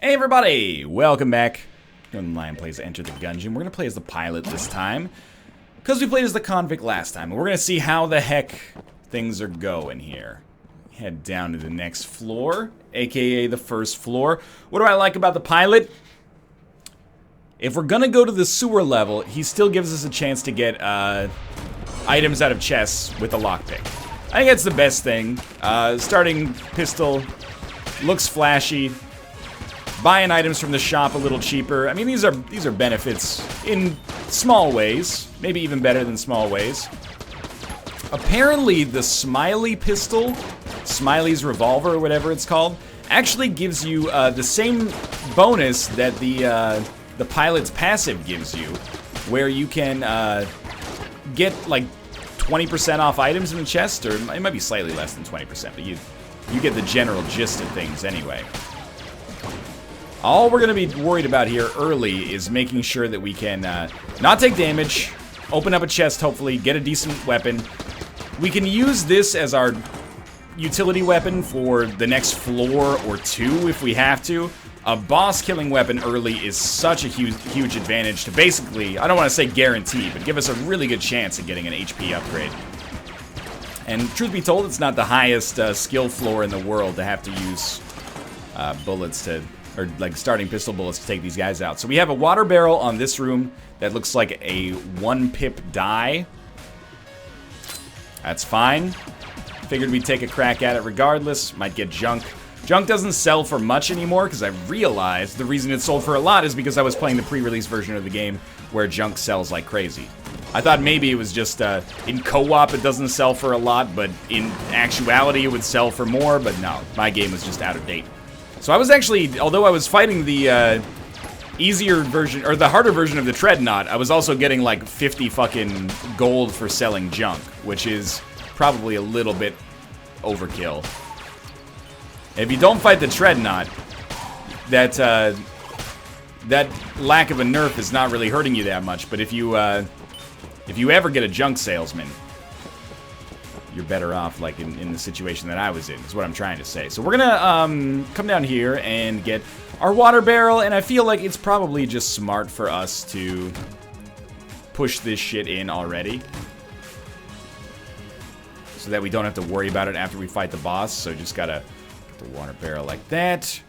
Hey everybody, welcome back. Northernlion plays Enter the Gungeon. We're going to play as the pilot this time, because we played as the convict last time. And we're going to see how the heck things are going here. Head down to the next floor, aka the first floor. What do I like about the pilot? If we're going to go to the sewer level, he still gives us a chance to get items out of chests with a lockpick. I think that's the best thing. Starting pistol looks flashy. Buying items from the shop a little cheaper. I mean, these are benefits in small ways, maybe even better than small ways. Apparently, the Smiley pistol, Smiley's revolver, or whatever it's called, actually gives you the same bonus that the pilot's passive gives you, where you can get like 20% off items in the chest, or it might be slightly less than 20%, but you get the general gist of things anyway. All we're going to be worried about here early is making sure that we can not take damage, open up a chest hopefully, get a decent weapon. We can use this as our utility weapon for the next floor or two if we have to. A boss killing weapon early is such a huge advantage to basically, I don't want to say guarantee, but give us a really good chance at getting an HP upgrade. And truth be told, it's not the highest skill floor in the world to have to use bullets to... or like starting pistol bullets to take these guys out. So we have a water barrel on this room that looks like a 1-pip die. That's fine. Figured we'd take a crack at it regardless. Might get junk. Junk doesn't sell for much anymore because I realized the reason it sold for a lot is because I was playing the pre-release version of the game where junk sells like crazy. I thought maybe it was just in co-op it doesn't sell for a lot, but in actuality it would sell for more, but no, my game was just out of date. So I was actually, although I was fighting the easier version, or the harder version of the Treadnought, I was also getting like 50 fucking gold for selling junk, which is probably a little bit overkill. If you don't fight the Treadnought, that lack of a nerf is not really hurting you that much, but if you ever get a junk salesman, you're better off, like, in the situation that I was in, is what I'm trying to say. So we're gonna come down here and get our water barrel, and I feel like it's probably just smart for us to push this shit in already, so that we don't have to worry about it after we fight the boss. So just gotta get the water barrel like that.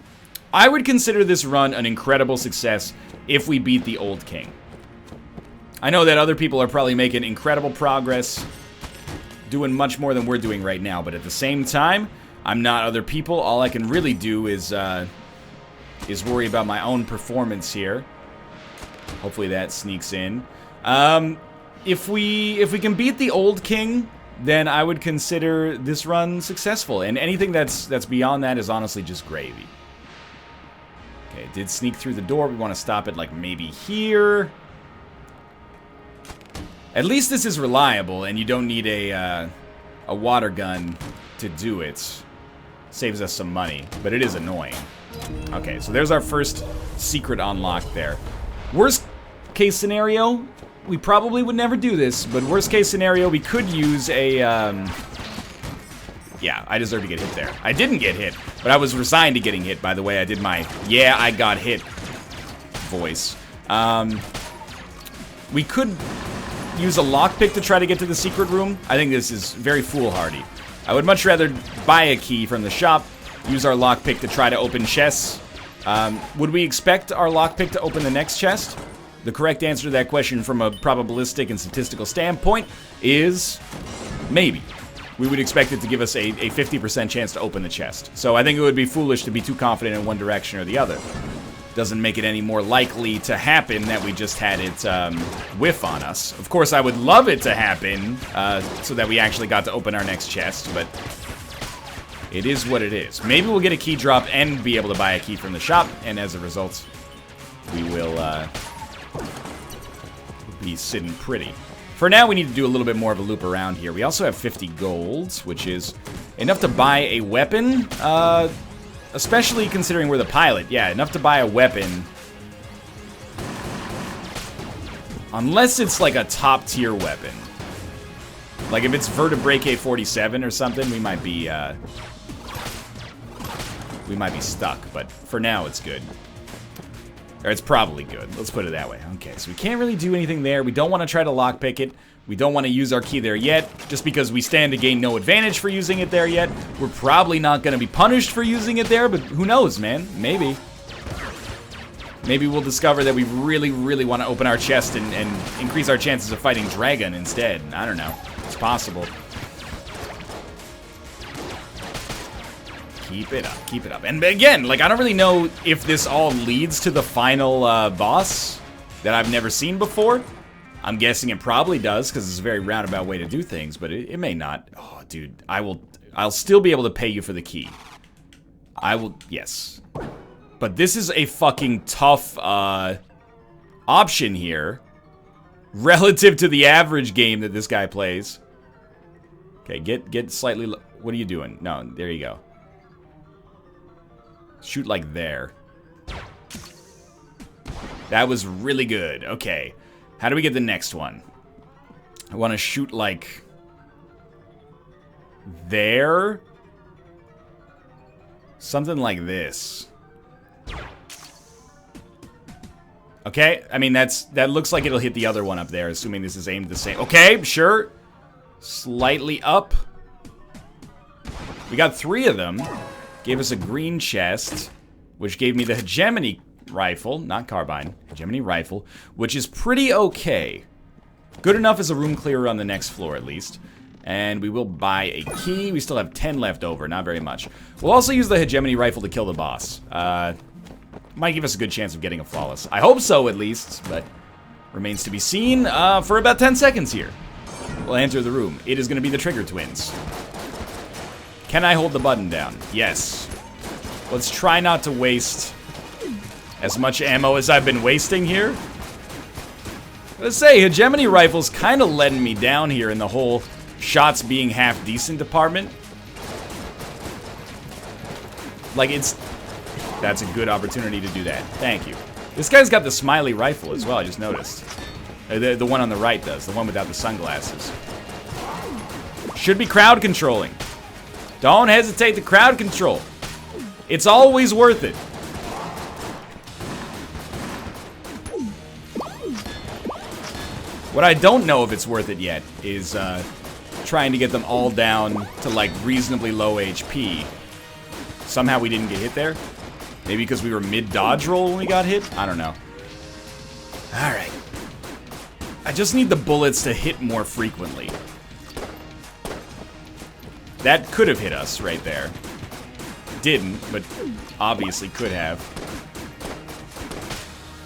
I would consider this run an incredible success if we beat the Old King. I know that other people are probably making incredible progress, doing much more than we're doing right now, but at the same time, I'm not other people. All I can really do is worry about my own performance here. Hopefully that sneaks in. If we can beat the Old King, then I would consider this run successful, and anything that's beyond that is honestly just gravy. Okay, it did sneak through the door. We want to stop it like maybe here. At least this is reliable, and you don't need a water gun to do it. Saves us some money, but it is annoying. Okay, so there's our first secret unlock there. Worst case scenario, we probably would never do this, but worst case scenario, we could use a... yeah, I deserve to get hit there. I didn't get hit, but I was resigned to getting hit, by the way. I did my, yeah, I got hit voice. We could use a lockpick to try to get to the secret room. I think this is very foolhardy. I would much rather buy a key from the shop, use our lockpick to try to open chests. Would we expect our lockpick to open the next chest? The correct answer to that question from a probabilistic and statistical standpoint is maybe. We would expect it to give us a 50% chance to open the chest. So I think it would be foolish to be too confident in one direction or the other. Doesn't make it any more likely to happen that we just had it whiff on us. Of course, I would love it to happen so that we actually got to open our next chest, but it is what it is. Maybe we'll get a key drop and be able to buy a key from the shop, and as a result, we will be sitting pretty. For now, we need to do a little bit more of a loop around here. We also have 50 gold, which is enough to buy a weapon. Especially considering we're the pilot. Yeah, enough to buy a weapon. Unless it's like a top tier weapon. Like if it's Vertebrae K-47 or something, we might be we might be stuck, but for now it's good. Or it's probably good. Let's put it that way. Okay, so we can't really do anything there. We don't want to try to lockpick it. We don't want to use our key there yet, just because we stand to gain no advantage for using it there yet. We're probably not going to be punished for using it there, but who knows, man? Maybe. Maybe we'll discover that we really, really want to open our chest and increase our chances of fighting Dragun instead. I don't know. It's possible. Keep it up, keep it up. And again, like, I don't really know if this all leads to the final boss that I've never seen before. I'm guessing it probably does, because it's a very roundabout way to do things, but it may not. Oh, dude, I'll still be able to pay you for the key. I will, yes. But this is a fucking tough option here, relative to the average game that this guy plays. Okay, get slightly, what are you doing? No, there you go. Shoot like there. That was really good. Okay. How do we get the next one? I want to shoot like there. Something like this. Okay. I mean, that looks like it'll hit the other one up there, assuming this is aimed the same. Okay, sure. Slightly up. We got 3 of them. Gave us a green chest, which gave me the hegemony rifle, not carbine, hegemony rifle, which is pretty okay. Good enough as a room clearer on the next floor, at least. And we will buy a key. We still have 10 left over, not very much. We'll also use the hegemony rifle to kill the boss. Might give us a good chance of getting a flawless. I hope so, at least, but remains to be seen. For about 10 seconds here, we'll enter the room. It is going to be the Trigger Twins. Can I hold the button down? Yes. Let's try not to waste as much ammo as I've been wasting here. Let's say, hegemony rifle's kind of letting me down here in the whole shots being half decent department. Like, that's a good opportunity to do that. Thank you. This guy's got the smiley rifle as well, I just noticed. The one on the right does, the one without the sunglasses. Should be crowd controlling. Don't hesitate to crowd control. It's always worth it. What I don't know if it's worth it yet is trying to get them all down to like reasonably low HP. Somehow we didn't get hit there. Maybe because we were mid-dodge roll when we got hit? I don't know. Alright. I just need the bullets to hit more frequently. That could have hit us right there. Didn't, but obviously could have.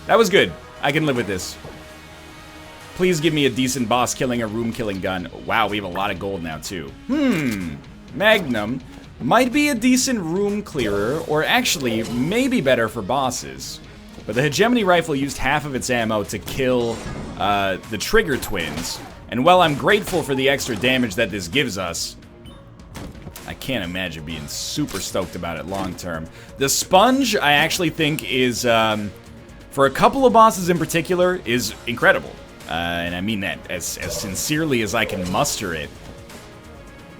That was good. I can live with this. Please give me a decent boss killing or room killing gun. Wow, we have a lot of gold now too. Magnum might be a decent room clearer, or actually maybe better for bosses. But the hegemony rifle used half of its ammo to kill the Trigger Twins. And while I'm grateful for the extra damage that this gives us, I can't imagine being super stoked about it long term. The sponge, I actually think is, for a couple of bosses in particular, is incredible. And I mean that as sincerely as I can muster it.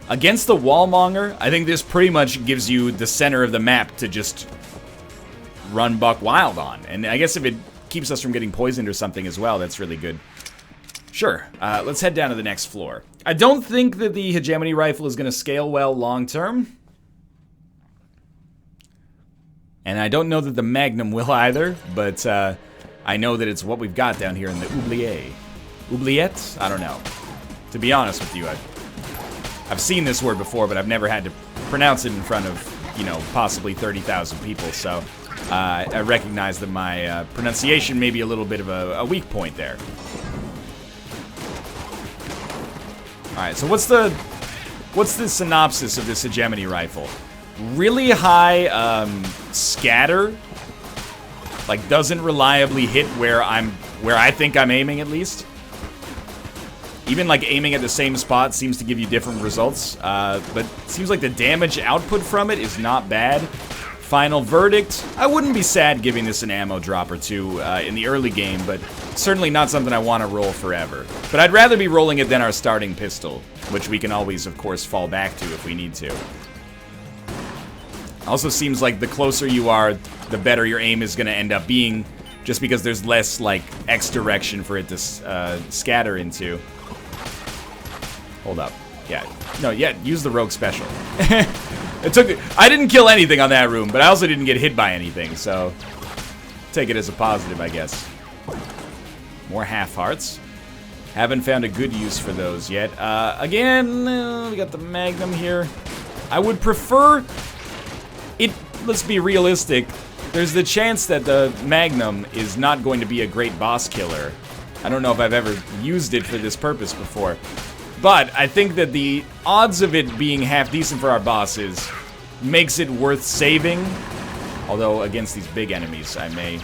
Against the Wallmonger, I think this pretty much gives you the center of the map to just run buck wild on. And I guess if it keeps us from getting poisoned or something as well, that's really good. Sure, let's head down to the next floor. I don't think that the hegemony rifle is going to scale well long term. And I don't know that the Magnum will either, but I know that it's what we've got down here in the oubliette. Oubliette? I don't know. To be honest with you, I've seen this word before, but I've never had to pronounce it in front of, you know, possibly 30,000 people, so I recognize that my pronunciation may be a little bit of a weak point there. Alright, so what's the synopsis of this hegemony rifle? Really high scatter, like doesn't reliably hit where I think I'm aiming at least. Even like aiming at the same spot seems to give you different results, but it seems like the damage output from it is not bad. Final verdict, I wouldn't be sad giving this an ammo drop or two in the early game, but certainly not something I want to roll forever. But I'd rather be rolling it than our starting pistol, which we can always, of course, fall back to if we need to. Also seems like the closer you are, the better your aim is going to end up being, just because there's less, like, X direction for it to scatter into. Hold up. Yeah. No, yeah, use the rogue special. I didn't kill anything on that room, but I also didn't get hit by anything, so take it as a positive, I guess. More half hearts. Haven't found a good use for those yet. Again, we got the Magnum here. I would prefer it. Let's be realistic. There's the chance that the Magnum is not going to be a great boss killer. I don't know if I've ever used it for this purpose before. But I think that the odds of it being half decent for our bosses makes it worth saving. Although, against these big enemies, I may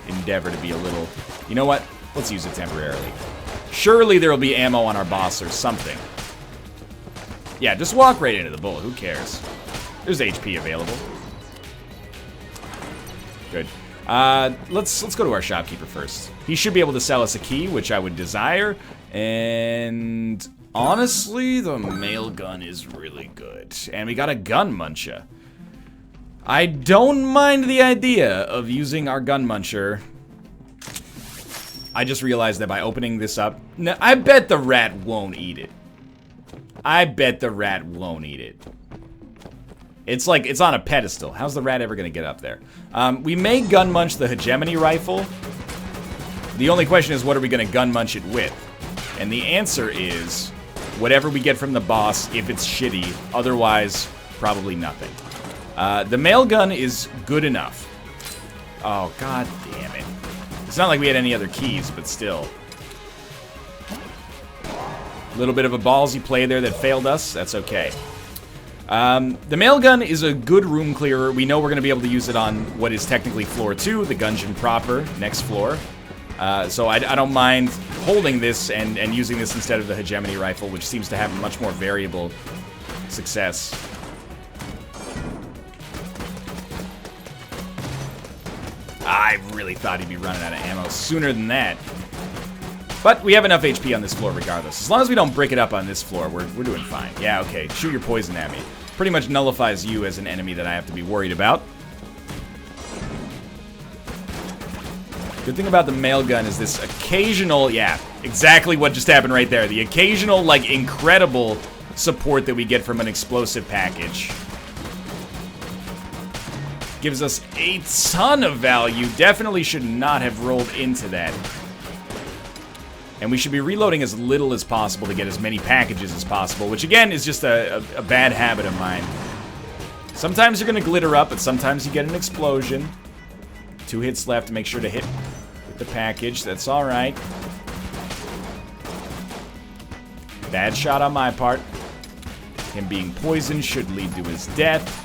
endeavor to be a little... You know what? Let's use it temporarily. Surely there will be ammo on our boss or something. Yeah, just walk right into the bullet. Who cares? There's HP available. Good. Let's go to our shopkeeper first. He should be able to sell us a key, which I would desire. And honestly, the mail gun is really good. And we got a gun muncher. I don't mind the idea of using our gun muncher. I just realized that by opening this up... No, I bet the rat won't eat it. I bet the rat won't eat it. It's like, it's on a pedestal. How's the rat ever gonna get up there? We may gun munch the hegemony rifle. The only question is, what are we gonna gun munch it with? And the answer is, whatever we get from the boss, if it's shitty. Otherwise, probably nothing. The mail gun is good enough. Oh, god damn it. It's not like we had any other keys, but still. A little bit of a ballsy play there that failed us. That's okay. The mail gun is a good room clearer. We know we're going to be able to use it on what is technically floor 2, the Gungeon proper, next floor. So I don't mind holding this and using this instead of the hegemony rifle, which seems to have a much more variable success. I really thought he'd be running out of ammo sooner than that. But we have enough HP on this floor regardless. As long as we don't break it up on this floor, we're doing fine. Yeah, okay, shoot your poison at me. Pretty much nullifies you as an enemy that I have to be worried about. Good thing about the mail gun is this occasional, yeah, exactly what just happened right there. The occasional, like, incredible support that we get from an explosive package. Gives us a ton of value. Definitely should not have rolled into that. And we should be reloading as little as possible to get as many packages as possible, which again is just a bad habit of mine. Sometimes you're gonna glitter up, but sometimes you get an explosion. 2 hits left to make sure to hit with the package. That's alright. Bad shot on my part. Him being poisoned should lead to his death.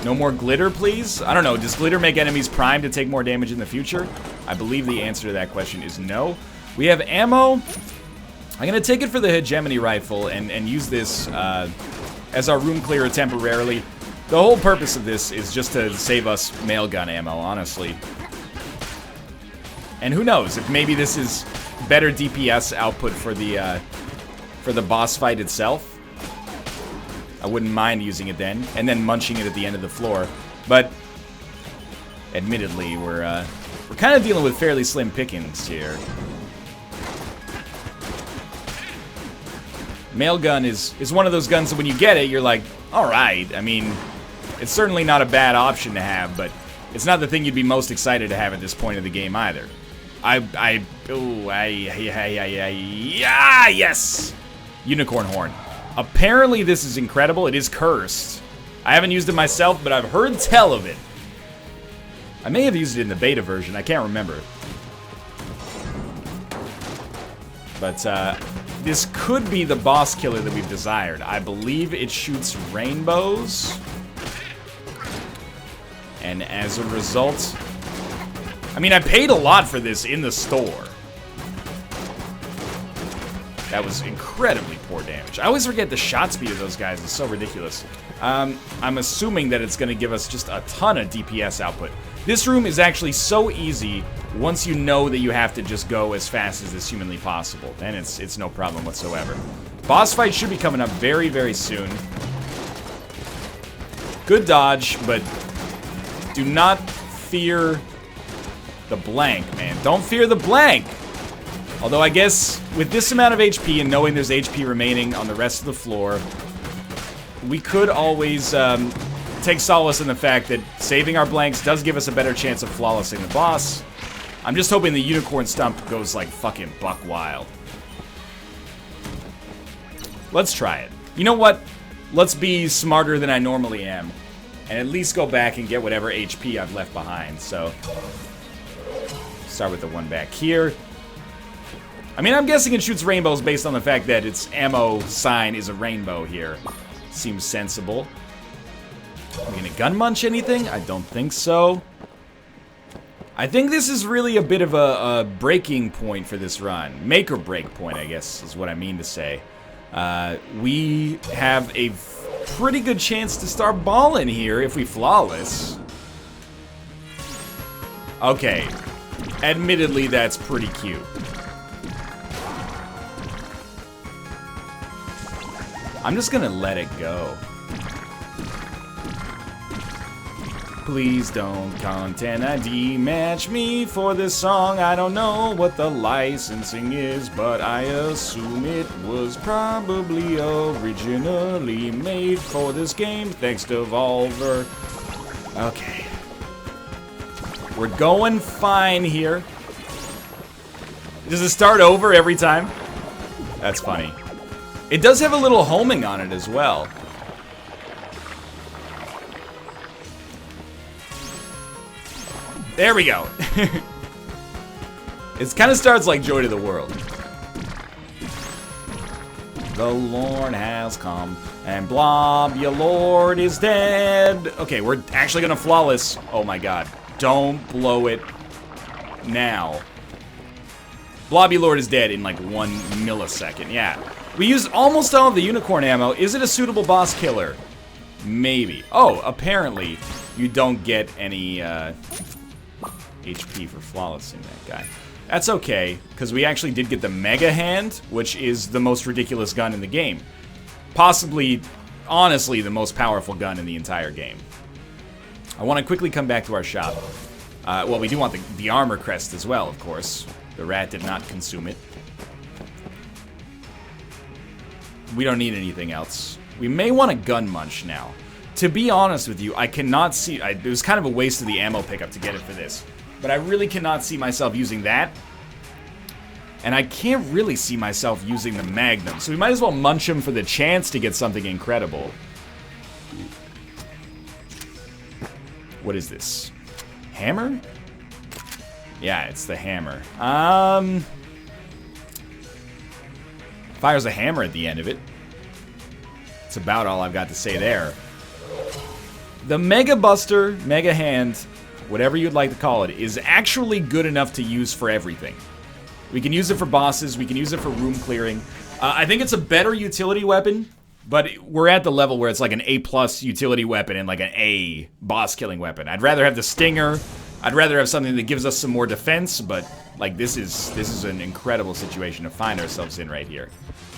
No more glitter, please? I don't know, does glitter make enemies primed to take more damage in the future? I believe the answer to that question is no. We have ammo. I'm gonna take it for the hegemony rifle and use this as our room clearer temporarily. The whole purpose of this is just to save us mail gun ammo, honestly. And who knows, if maybe this is better DPS output for the boss fight itself. I wouldn't mind using it then, and then munching it at the end of the floor. But admittedly, we're kind of dealing with fairly slim pickings here. Mail gun is one of those guns that when you get it, you're like, all right. I mean, it's certainly not a bad option to have, but it's not the thing you'd be most excited to have at this point of the game either. Yes! Unicorn horn. Apparently this is incredible. It is cursed. I haven't used it myself, but I've heard tell of it. I may have used it in the beta version. I can't remember. But this could be the boss killer that we've desired. I believe it shoots rainbows. And as a result... I mean, I paid a lot for this in the store. That was incredibly poor damage. I always forget the shot speed of those guys. It's so ridiculous. I'm assuming that it's going to give us just a ton of DPS output. This room is actually so easy once you know that you have to just go as fast as is humanly possible. Then it's no problem whatsoever. Boss fight should be coming up very, very soon. Good dodge, but do not fear the blank, man. Don't fear the blank! Although I guess with this amount of HP and knowing there's HP remaining on the rest of the floor, we could always take solace in the fact that saving our blanks does give us a better chance of flawlessing the boss. I'm just hoping the unicorn stump goes like fucking buck wild. Let's try it. You know what? Let's be smarter than I normally am. And at least go back and get whatever HP I've left behind. So, start with the one back here. I mean, I'm guessing it shoots rainbows based on the fact that its ammo sign is a rainbow here. Seems sensible. Are we gonna gun munch anything? I don't think so. I think this is really a bit of a breaking point for this run. Make or break point, I guess, is what I mean to say. We have a pretty good chance to start balling here if we flawless. Okay. Admittedly, that's pretty cute. I'm just gonna let it go. Please don't content ID match me for this song. I don't know what the licensing is, but I assume it was probably originally made for this game, thanks to Volver. Okay. We're going fine here. Does it start over every time? That's funny. It does have a little homing on it as well. There we go. It kind of starts like Joy to the World. The Lord has come, and Blobulord is dead. Okay, we're actually gonna flawless. Oh my god. Don't blow it now. Blobulord is dead in like 1 millisecond. Yeah. We used almost all of the unicorn ammo. Is it a suitable boss killer? Maybe. Oh, apparently you don't get any HP for flawlessing that guy. That's okay, because we actually did get the Mega Hand, which is the most ridiculous gun in the game. Possibly, honestly, the most powerful gun in the entire game. I want to quickly come back to our shop. Well, we do want the armor crest as well, of course. The rat did not consume it. We don't need anything else. We may want a gun munch now. To be honest with you, I cannot see... it was kind of a waste of the ammo pickup to get it for this. But I really cannot see myself using that. And I can't really see myself using the Magnum. So we might as well munch him for the chance to get something incredible. What is this? Hammer? Yeah, it's the hammer. Fires a hammer at the end of it. That's about all I've got to say there. The Mega Buster, Mega Hand, whatever you'd like to call it, is actually good enough to use for everything. We can use it for bosses, we can use it for room clearing. I think it's a better utility weapon, but we're at the level where it's like an A+ utility weapon and like an A boss killing weapon. I'd rather have the Stinger. I'd rather have something that gives us some more defense, but like this is an incredible situation to find ourselves in right here.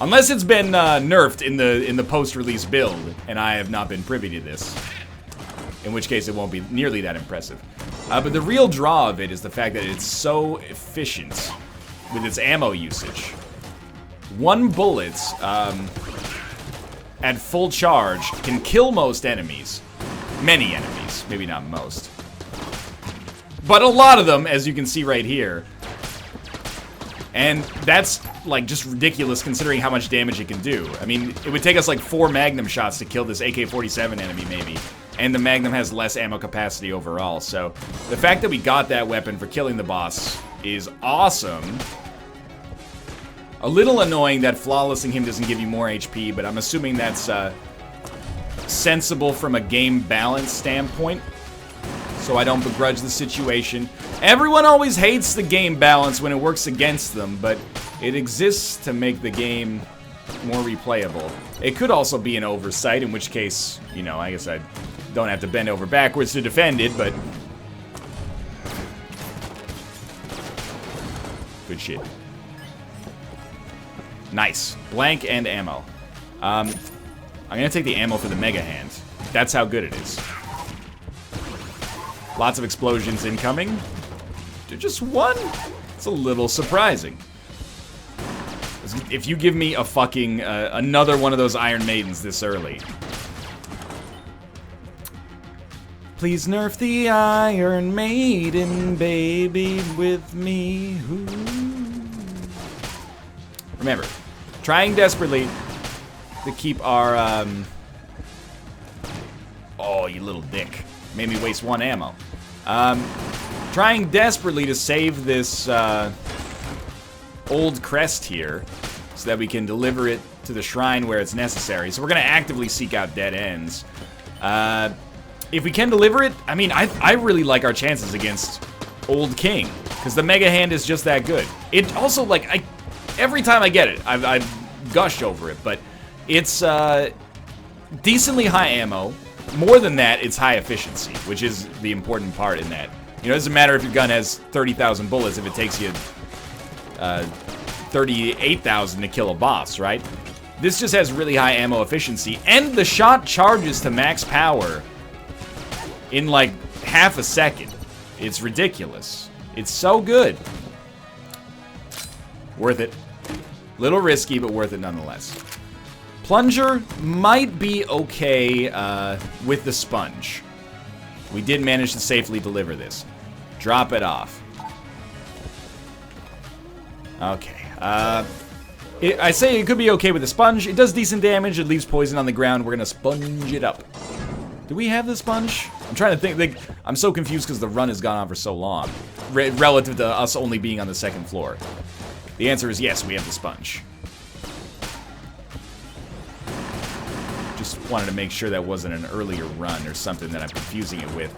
Unless it's been nerfed in the post-release build, and I have not been privy to this. In which case it won't be nearly that impressive. But the real draw of it is the fact that it's so efficient with its ammo usage. 1 bullet at full charge can kill most enemies. Many enemies, maybe not most. But a lot of them, as you can see right here. And that's, like, just ridiculous considering how much damage it can do. I mean, it would take us, like, 4 Magnum shots to kill this AK-47 enemy, maybe. And the Magnum has less ammo capacity overall, so the fact that we got that weapon for killing the boss is awesome. A little annoying that flawlessing him doesn't give you more HP, but I'm assuming that's sensible from a game balance standpoint. So I don't begrudge the situation. Everyone always hates the game balance when it works against them, but it exists to make the game more replayable. It could also be an oversight, in which case, you know, I guess I don't have to bend over backwards to defend it, but... good shit. Nice. Blank and ammo. I'm gonna take the ammo for the Mega Hand. That's how good it is. Lots of explosions incoming. Just one? It's a little surprising. If you give me a fucking, another one of those Iron Maidens this early. Please nerf the Iron Maiden, baby, with me. Ooh. Remember, trying desperately to keep our, Oh, you little dick. Made me waste one ammo. Trying desperately to save this, old crest here so that we can deliver it to the shrine where it's necessary. So we're going to actively seek out dead ends. If we can deliver it, I mean, I really like our chances against Old King, because the Mega Hand is just that good. It also, like, every time I get it, I've gushed over it, but it's decently high ammo. More than that, it's high efficiency, which is the important part in that. You know, it doesn't matter if your gun has 30,000 bullets if it takes you 38,000 to kill a boss, right? This just has really high ammo efficiency, and the shot charges to max power in like half a second. It's ridiculous. It's so good. Worth it. Little risky, but worth it nonetheless. Plunger might be okay with the sponge. We did manage to safely deliver this. Drop it off. Okay. I say it could be okay with the sponge. It does decent damage. It leaves poison on the ground. We're going to sponge it up. Do we have the sponge? I'm trying to think. Like, I'm so confused because the run has gone on for so long. Relative to us only being on the second floor. The answer is yes, we have the sponge. Just wanted to make sure that wasn't an earlier run or something that I'm confusing it with.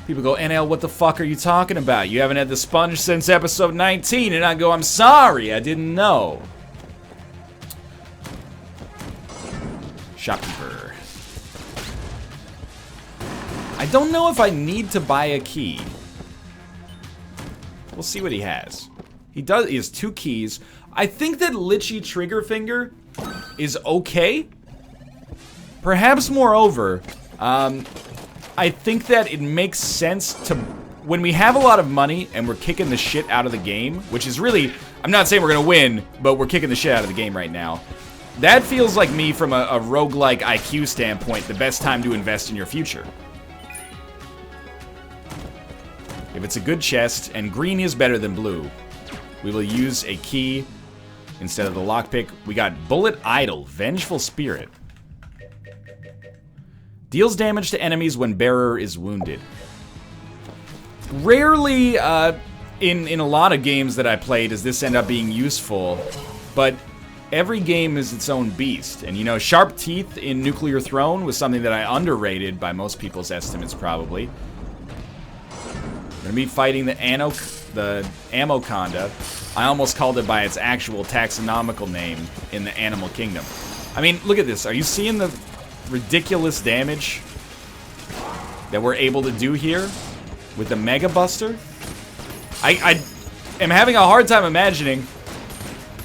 People go, NL, what the fuck are you talking about? You haven't had the sponge since episode 19. And I go, I'm sorry, I didn't know. Shopkeeper. I don't know if I need to buy a key. We'll see what he has. He has 2 keys. I think that Lichy Trigger Finger is okay. Perhaps moreover, I think that it makes sense to, when we have a lot of money and we're kicking the shit out of the game, which is really, I'm not saying we're gonna win, but we're kicking the shit out of the game right now. That feels like me from a roguelike IQ standpoint, the best time to invest in your future. If it's a good chest, and green is better than blue, we will use a key instead of the lockpick. We got Bullet Idol, Vengeful Spirit. Deals damage to enemies when bearer is wounded. Rarely, in a lot of games that I play, does this end up being useful, but every game is its own beast. And you know, Sharp Teeth in Nuclear Throne was something that I underrated by most people's estimates, probably. We're gonna be fighting the Ammoconda. I almost called it by its actual taxonomical name in the Animal Kingdom. I mean, look at this. Are you seeing the ridiculous damage that we're able to do here with the Mega Buster? I am having a hard time imagining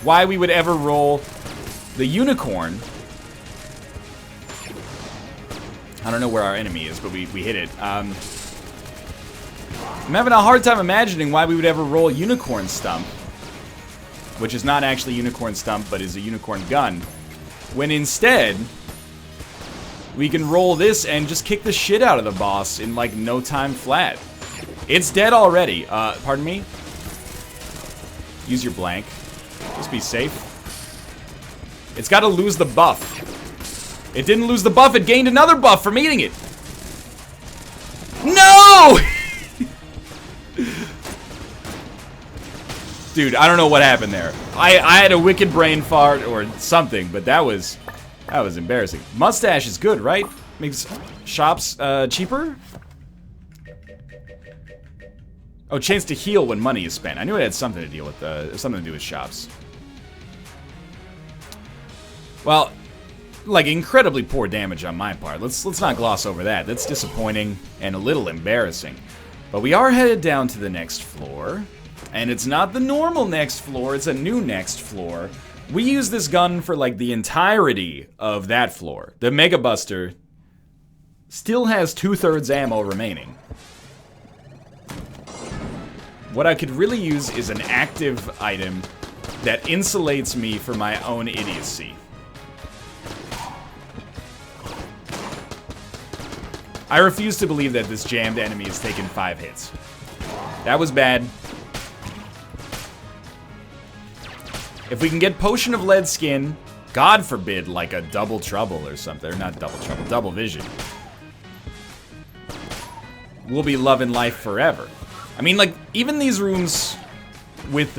why we would ever roll the Unicorn. I don't know where our enemy is, but we hit it. I'm having a hard time imagining why we would ever roll Unicorn Stump, which is not actually Unicorn Stump, but is a Unicorn Gun, when instead we can roll this and just kick the shit out of the boss in like no time flat. It's dead already. Pardon me? Use your blank. Just be safe. It's got to lose the buff. It didn't lose the buff, it gained another buff from eating it. No! Dude, I don't know what happened there. I had a wicked brain fart or something, but that was embarrassing. Mustache is good, right? Makes shops cheaper? Oh, chance to heal when money is spent. I knew it had something to deal with something to do with shops. Well, like incredibly poor damage on my part. Let's not gloss over that. That's disappointing and a little embarrassing. But we are headed down to the next floor, and it's not the normal next floor, it's a new next floor We use this gun for like the entirety of that floor. The Mega Buster still has 2/3 ammo remaining. What I could really use is an active item that insulates me from my own idiocy. I refuse to believe that this jammed enemy has taken 5 hits. That was bad. If we can get Potion of Lead Skin, God forbid, like a Double Trouble or something. Or not Double Trouble, Double Vision. We'll be loving life forever. I mean, like, even these rooms with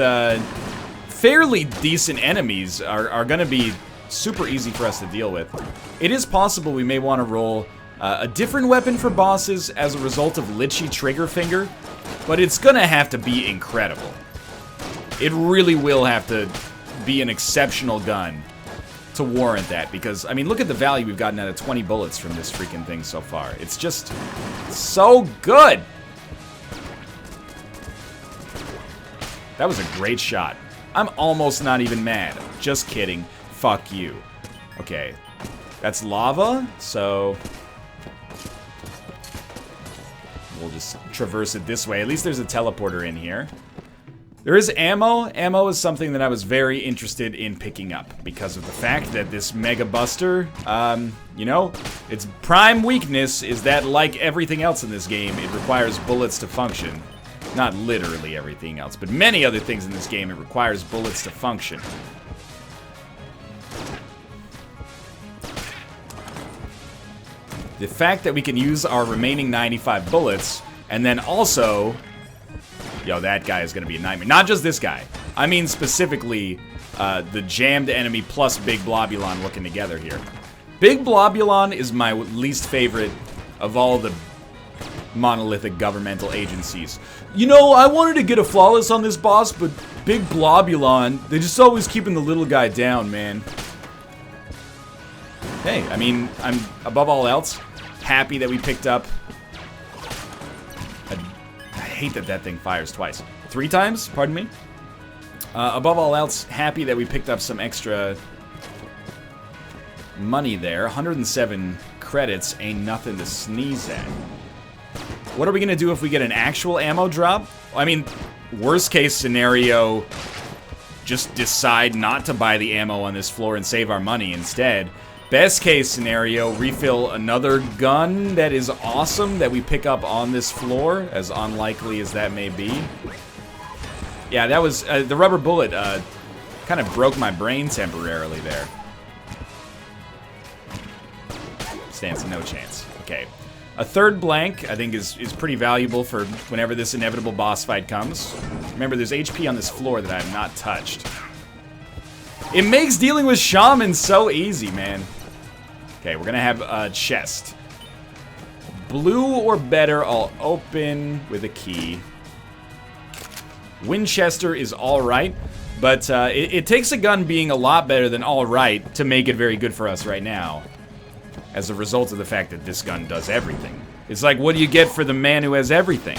fairly decent enemies are going to be super easy for us to deal with. It is possible we may want to roll a different weapon for bosses as a result of Lichy Trigger Finger, but it's going to have to be incredible. It really will have to be an exceptional gun to warrant that, because, I mean, look at the value we've gotten out of 20 bullets from this freaking thing so far. It's just so good. That was a great shot. I'm almost not even mad. Just kidding. Fuck you. Okay. That's lava, so we'll just traverse it this way. At least there's a teleporter in here. There is ammo. Ammo is something that I was very interested in picking up because of the fact that this Mega Buster, you know, its prime weakness is that, like everything else in this game, it requires bullets to function. Not literally everything else, but many other things in this game, it requires bullets to function. The fact that we can use our remaining 95 bullets, and then also... Yo, that guy is going to be a nightmare. Not just this guy. I mean specifically the jammed enemy plus Big Blobulon working together here. Big Blobulon is my least favorite of all the monolithic governmental agencies. You know, I wanted to get a flawless on this boss, but Big Blobulon, they're just always keeping the little guy down, man. Hey, I mean, I'm, above all else, happy that we picked up... I hate that that thing fires twice. 3 times? Pardon me? Above all else, happy that we picked up some extra money there. 107 credits ain't nothing to sneeze at. What are we gonna do if we get an actual ammo drop? I mean, worst case scenario, just decide not to buy the ammo on this floor and save our money instead. Best case scenario, refill another gun that is awesome that we pick up on this floor, as unlikely as that may be. Yeah, that was, the rubber bullet kind of broke my brain temporarily there. Stands no chance. Okay. A third blank, I think, is pretty valuable for whenever this inevitable boss fight comes. Remember, there's HP on this floor that I have not touched. It makes dealing with shamans so easy, man. Okay, we're gonna have a chest. Blue or better, I'll open with a key. Winchester is alright, but it takes a gun being a lot better than alright to make it very good for us right now. As a result of the fact that this gun does everything. It's like, what do you get for the man who has everything?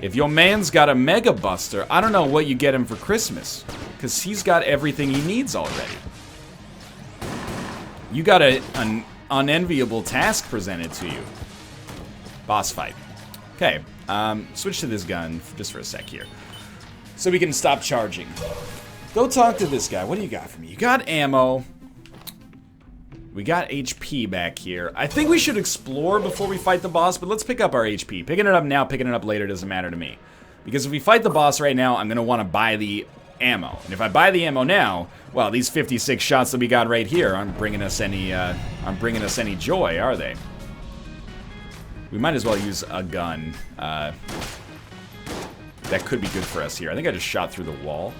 If your man's got a Mega Buster, I don't know what you get him for Christmas. Because he's got everything he needs already. You got an unenviable task presented to you. Boss fight. Okay, switch to this gun just for a sec here. So we can stop charging. Go talk to this guy. What do you got for me? You got ammo. We got HP back here. I think we should explore before we fight the boss, but let's pick up our HP. Picking it up now, picking it up later doesn't matter to me. Because if we fight the boss right now, I'm going to want to buy the ammo. And if I buy the ammo now, well, these 56 shots that we got right here aren't bringing us any joy, are they? We might as well use a gun. That could be good for us here. I think I just shot through the wall.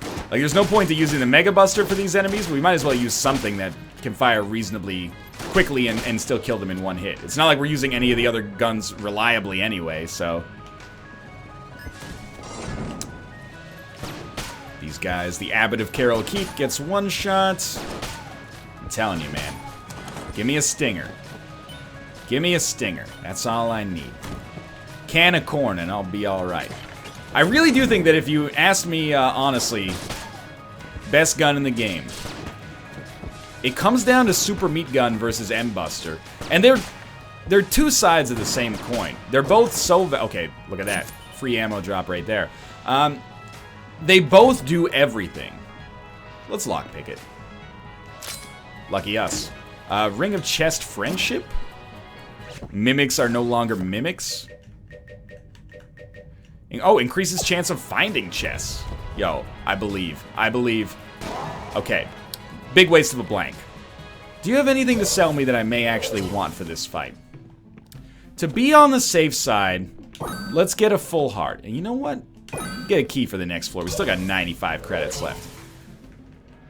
Like, there's no point to using the Mega Buster for these enemies, but we might as well use something that can fire reasonably quickly and still kill them in one hit. It's not like we're using any of the other guns reliably anyway, so... These guys, the Abbot of Carol Keep gets 1 shot. I'm telling you, man. Give me a stinger. Give me a stinger. That's all I need. Can of corn and I'll be alright. I really do think that if you asked me, honestly, Best gun in the game. It comes down to Super Meat Gun versus M-Buster. And they're two sides of the same coin. They're both so... Okay, look at that. Free ammo drop right there. They both do everything. Let's lockpick it. Lucky us. Ring of Chest Friendship? Mimics are no longer mimics? Oh, increases chance of finding chests. Yo, I believe. I believe. Okay. Big waste of a blank. Do you have anything to sell me that I may actually want for this fight? To be on the safe side, let's get a full heart. And you know what? Get a key for the next floor. We still got 95 credits left.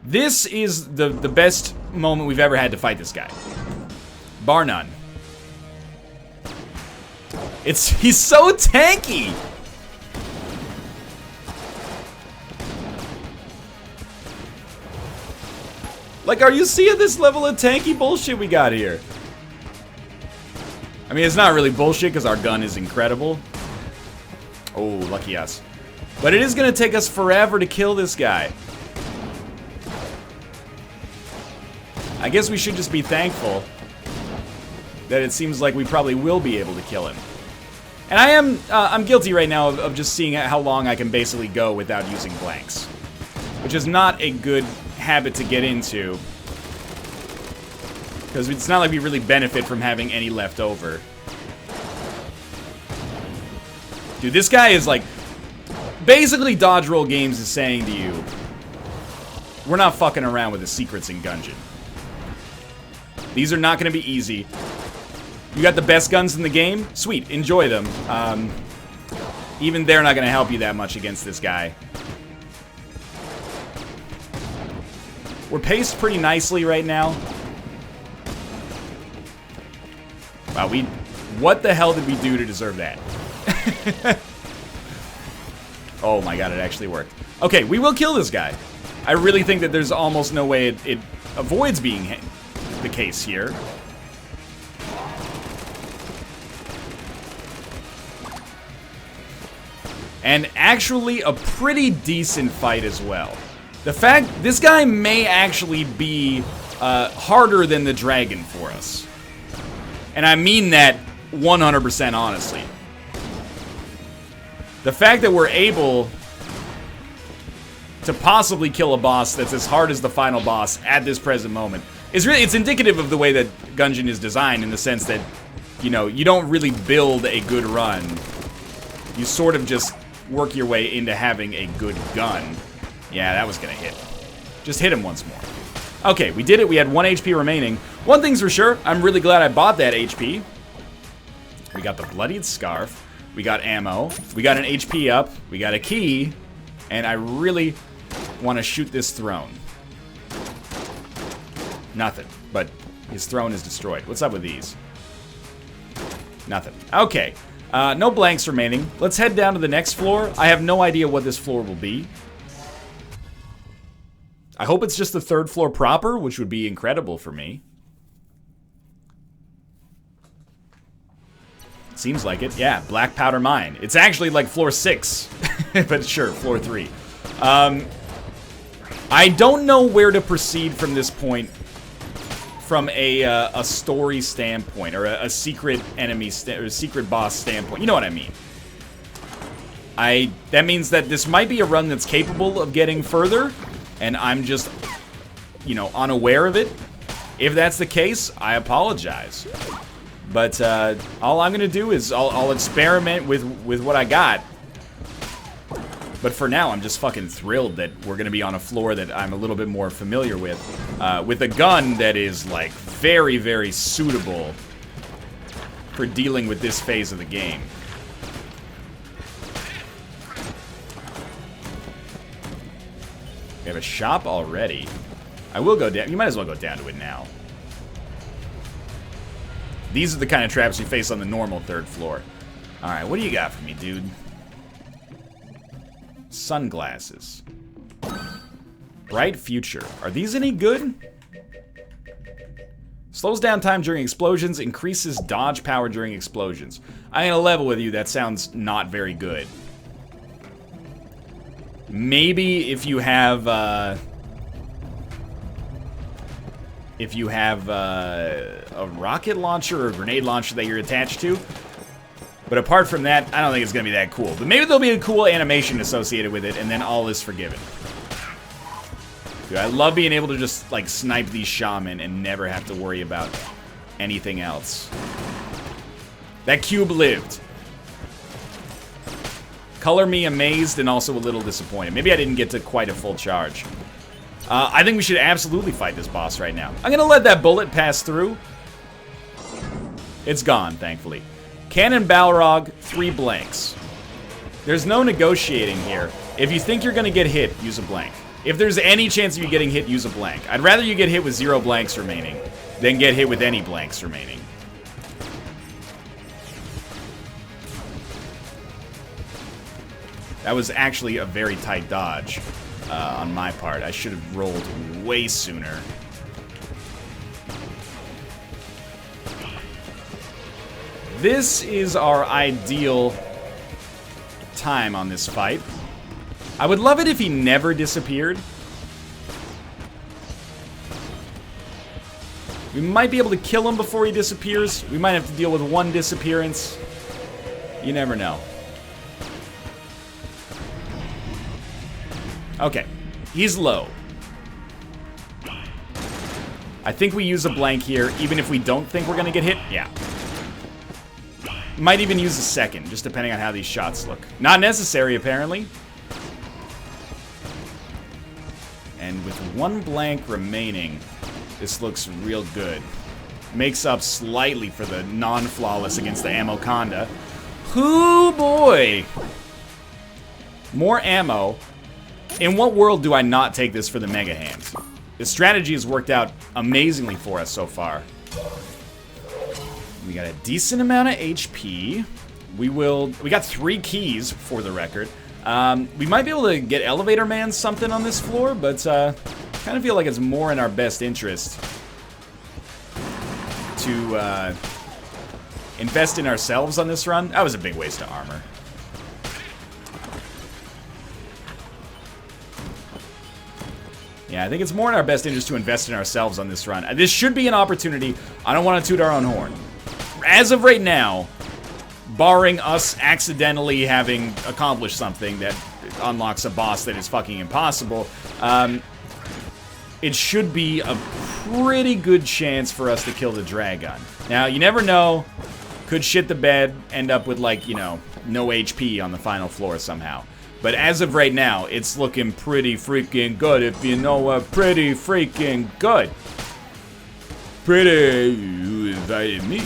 This is the best moment we've ever had to fight this guy. Bar none. He's so tanky! Like, are you seeing this level of tanky bullshit we got here? I mean, it's not really bullshit because our gun is incredible. Oh, lucky us. But it is going to take us forever to kill this guy. I guess we should just be thankful that it seems like we probably will be able to kill him. And I'm guilty right now of just seeing how long I can basically go without using blanks. Which is not a good habit to get into. Because it's not like we really benefit from having any left over. Dude, this guy is like... Basically, Dodge Roll Games is saying to you, we're not fucking around with the secrets in Gungeon. These are not going to be easy. You got the best guns in the game? Sweet, enjoy them. Even they're not going to help you that much against this guy. We're paced pretty nicely right now. Wow, what the hell did we do to deserve that? Oh my god, it actually worked. Okay, we will kill this guy. I really think that there's almost no way it avoids being the case here. And actually a pretty decent fight as well. The fact, this guy may actually be harder than the dragon for us. And I mean that 100% honestly. The fact that we're able to possibly kill a boss that's as hard as the final boss at this present moment is really, it's indicative of the way that Gungeon is designed in the sense that, you know, you don't really build a good run. You sort of just work your way into having a good gun. Yeah, that was gonna hit. Just hit him once more. Okay, we did it. We had 1 HP remaining. One thing's for sure, I'm really glad I bought that HP. We got the Bloodied Scarf. We got ammo. We got an HP up. We got a key. And I really want to shoot this throne. Nothing. But his throne is destroyed. What's up with these? Nothing. Okay. No blanks remaining. Let's head down to the next floor. I have no idea what this floor will be. I hope it's just the 3rd floor proper, which would be incredible for me. Seems like it. Yeah, Black Powder Mine. It's actually like floor 6. But sure, floor 3. I don't know where to proceed from this point from a story standpoint, or a secret enemy, or a secret boss standpoint. You know what I mean. That means that this might be a run that's capable of getting further, and I'm just, you know, unaware of it. If that's the case, I apologize. But all I'm gonna do is I'll experiment with what I got. But for now, I'm just fucking thrilled that we're gonna be on a floor that I'm a little bit more familiar with a gun that is like very, very suitable for dealing with this phase of the game. We have a shop already. I will go down. You might as well go down to it now. These are the kind of traps we face on the normal 3rd floor. Alright, what do you got for me, dude? Sunglasses. Bright Future. Are these any good? Slows down time during explosions, increases dodge power during explosions. I'm gonna level with you, that sounds not very good. Maybe if you have if you have a rocket launcher or a grenade launcher that you're attached to. But apart from that, I don't think it's going to be that cool. But maybe there'll be a cool animation associated with it, and then all is forgiven. Dude, I love being able to just, like, snipe these shaman and never have to worry about anything else. That cube lived. Color me amazed and also a little disappointed. Maybe I didn't get to quite a full charge. I think we should absolutely fight this boss right now. I'm going to let that bullet pass through. It's gone, thankfully. Cannonbalrog, 3 blanks. There's no negotiating here. If you think you're going to get hit, use a blank. If there's any chance of you getting hit, use a blank. I'd rather you get hit with 0 blanks remaining than get hit with any blanks remaining. That was actually a very tight dodge on my part. I should have rolled way sooner. This is our ideal time on this fight. I would love it if he never disappeared. We might be able to kill him before he disappears. We might have to deal with 1 disappearance. You never know. Okay, he's low. I think we use a blank here, even if we don't think we're gonna get hit. Yeah. Might even use a second, just depending on how these shots look. Not necessary, apparently. And with 1 blank remaining, this looks real good. Makes up slightly for the non-flawless against the Ammoconda. Hoo boy! More ammo. In what world do I not take this for the Mega Hands? The strategy has worked out amazingly for us so far. We got a decent amount of HP. We got 3 keys, for the record. We might be able to get Elevator Man something on this floor, but kind of feel like it's more in our best interest to invest in ourselves on this run. That was a big waste of armor. Yeah, I think it's more in our best interest to invest in ourselves on this run. This should be an opportunity. I don't want to toot our own horn. As of right now, barring us accidentally having accomplished something that unlocks a boss that is fucking impossible, it should be a pretty good chance for us to kill the Dragun. Now, you never know. Could shit the bed, end up with, like, you know, no HP on the final floor somehow. But as of right now, it's looking pretty freaking good, if you know what pretty freaking good. Pretty, you invited me.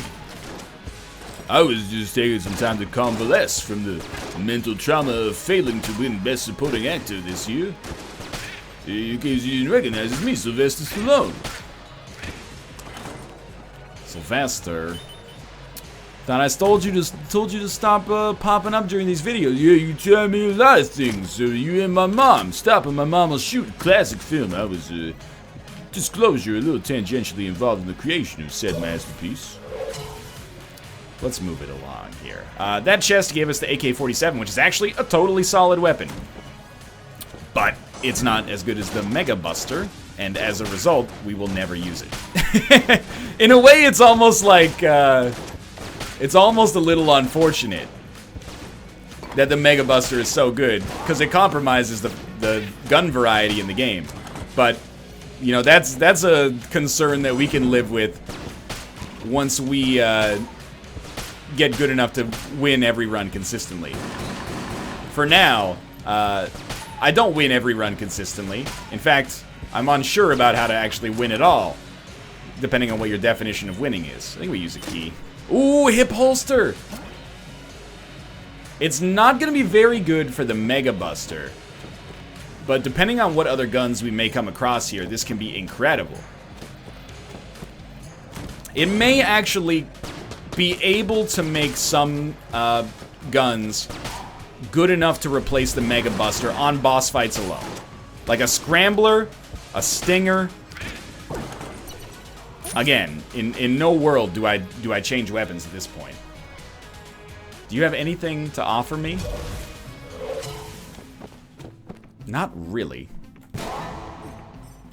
I was just taking some time to convalesce from the mental trauma of failing to win Best Supporting Actor this year. In case you didn't recognize, it's me, Sylvester Stallone. Sylvester? Thought I told you to stop popping up during these videos. Yeah, you tell me a lot of things. So you and my mom. Stopping my mom will shoot a classic film. I was, disclosure, a little tangentially involved in the creation of said masterpiece. Let's move it along here. That chest gave us the AK-47, which is actually a totally solid weapon. But it's not as good as the Mega Buster, and as a result, we will never use it. In a way, it's almost like, it's almost a little unfortunate that the Mega Buster is so good, because it compromises the gun variety in the game. But, you know, that's a concern that we can live with once we get good enough to win every run consistently. For now, I don't win every run consistently. In fact, I'm unsure about how to actually win at all, depending on what your definition of winning is. I think we use a key. Ooh, hip holster! It's not going to be very good for the Mega Buster, but depending on what other guns we may come across here, this can be incredible. It may actually be able to make some guns good enough to replace the Mega Buster on boss fights alone. Like a Scrambler, a Stinger. Again, in no world do I change weapons at this point. Do you have anything to offer me? Not really.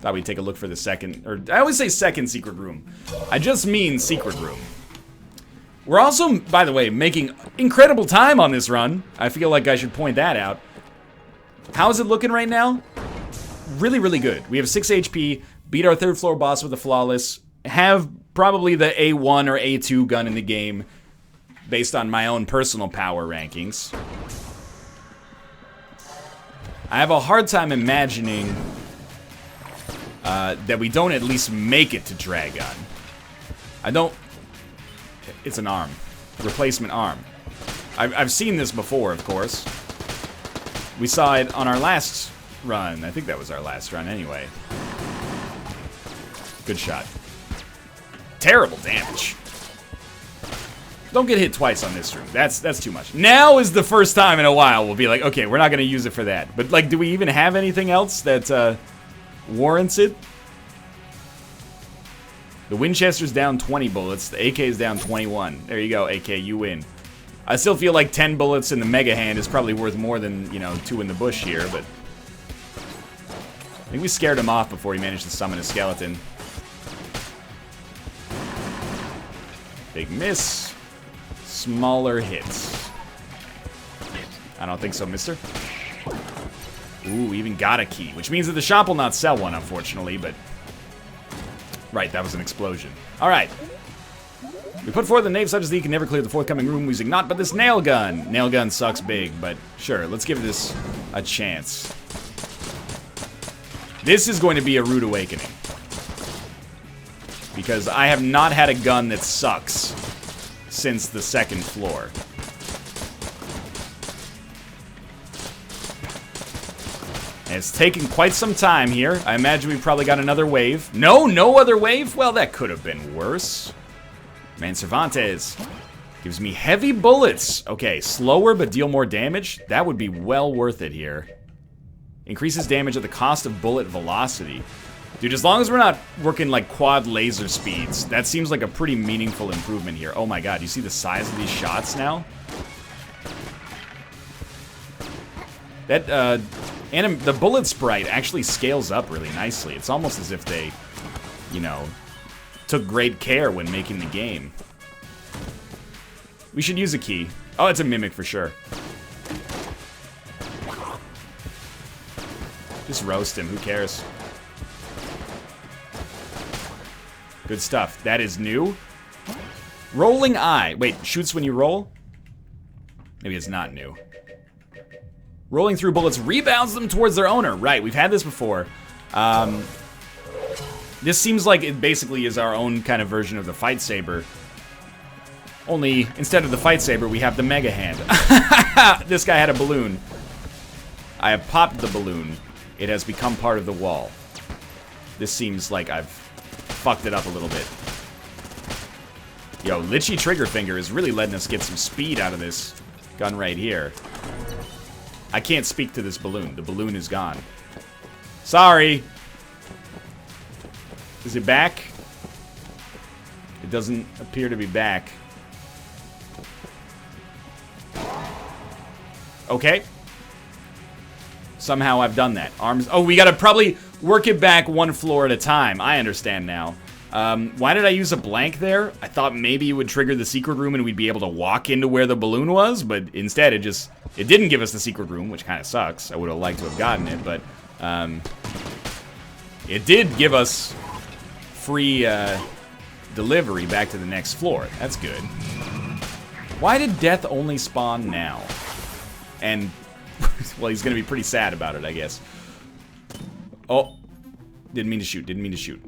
Thought we'd take a look for the second, or I always say second secret room. I just mean secret room. We're also, by the way, making incredible time on this run. I feel like I should point that out. How's it looking right now? Really, really good. We have 6 HP, beat our 3rd floor boss with a flawless, have probably the A1 or A2 gun in the game based on my own personal power rankings. I have a hard time imagining that we don't at least make it to Dragun. I don't... It's an arm. Replacement arm. I've seen this before, of course. We saw it on our last run. I think that was our last run anyway. Good shot. Terrible damage. Don't get hit twice on this room. That's too much. Now is the first time in a while we'll be like, okay, we're not going to use it for that. But, like, do we even have anything else that warrants it? The Winchester's down 20 bullets. The AK's down 21. There you go, AK, you win. I still feel like 10 bullets in the Mega Hand is probably worth more than, you know, 2 in the bush here, but... I think we scared him off before he managed to summon a skeleton. Big miss. Smaller hits. I don't think so, mister. Ooh, even got a key, which means that the shop will not sell one, unfortunately, but... Right, that was an explosion. Alright. We put forth a knave such as thee can never clear the forthcoming room using naught but this nail gun. Nail gun sucks big, but sure, let's give this a chance. This is going to be a rude awakening. Because I have not had a gun that sucks since the 2nd floor. And it's taken quite some time here. I imagine we probably got another wave. No other wave? Well, that could have been worse. Man, Cervantes gives me heavy bullets. Okay, slower but deal more damage. That would be well worth it here. Increases damage at the cost of bullet velocity. Dude, as long as we're not working like quad laser speeds, that seems like a pretty meaningful improvement here. Oh my god, you see the size of these shots now? That, and the bullet sprite actually scales up really nicely. It's almost as if they, you know, took great care when making the game. We should use a key. Oh, it's a mimic for sure. Just roast him, who cares? Good stuff. That is new. Rolling eye. Wait, shoots when you roll? Maybe it's not new. Rolling through bullets rebounds them towards their owner. Right, we've had this before. This seems like it basically is our own kind of version of the Fight Saber. Only, instead of the Fight Saber, we have the Mega Hand. This guy had a balloon. I have popped the balloon. It has become part of the wall. This seems like I've fucked it up a little bit. Yo, Lichy Triggerfinger is really letting us get some speed out of this gun right here. I can't speak to this balloon. The balloon is gone. Sorry. Is it back? It doesn't appear to be back. Okay. Somehow I've done that. Arms. Oh, we gotta probably work it back 1 floor at a time. I understand now. Why did I use a blank there? I thought maybe it would trigger the secret room and we'd be able to walk into where the balloon was, but instead it didn't give us the secret room, which kind of sucks. I would have liked to have gotten it, but it did give us free delivery back to the next floor. That's good. Why did Death only spawn now? And, well, he's gonna be pretty sad about it, I guess. Oh, didn't mean to shoot, didn't mean to shoot.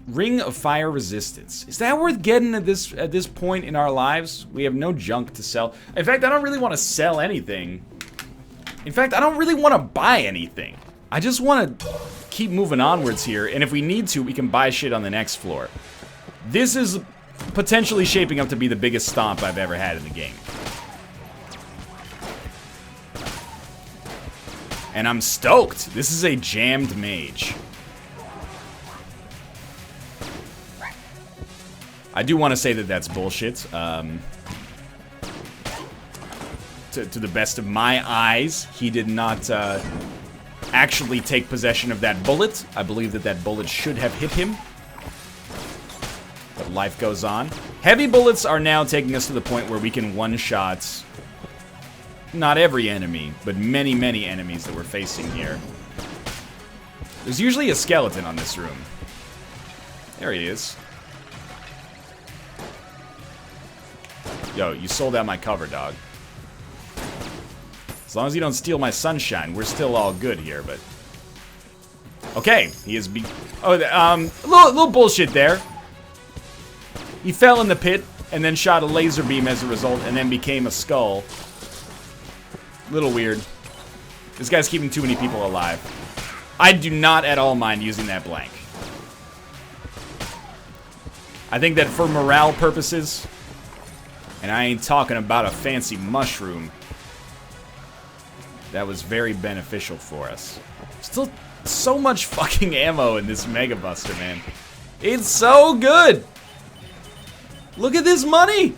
Ring of Fire Resistance. Is that worth getting at this point in our lives? We have no junk to sell. In fact, I don't really want to sell anything. In fact, I don't really want to buy anything. I just want to keep moving onwards here, and if we need to, we can buy shit on the next floor. This is potentially shaping up to be the biggest stomp I've ever had in the game. And I'm stoked. This is a jammed mage. I do want to say that that's bullshit. To the best of my eyes, he did not actually take possession of that bullet. I believe that that bullet should have hit him. But life goes on. Heavy bullets are now taking us to the point where we can one-shot not every enemy, but many, many enemies that we're facing here. There's usually a skeleton on this room. There he is. Yo, you sold out my cover, dog. As long as you don't steal my sunshine, we're still all good here, but... Okay, he is little bullshit there. He fell in the pit, and then shot a laser beam as a result, and then became a skull. Little weird. This guy's keeping too many people alive. I do not at all mind using that blank. I think that for morale purposes, and I ain't talking about a fancy mushroom, that was very beneficial for us. Still so much fucking ammo in this Mega Buster, man. It's so good! Look at this money!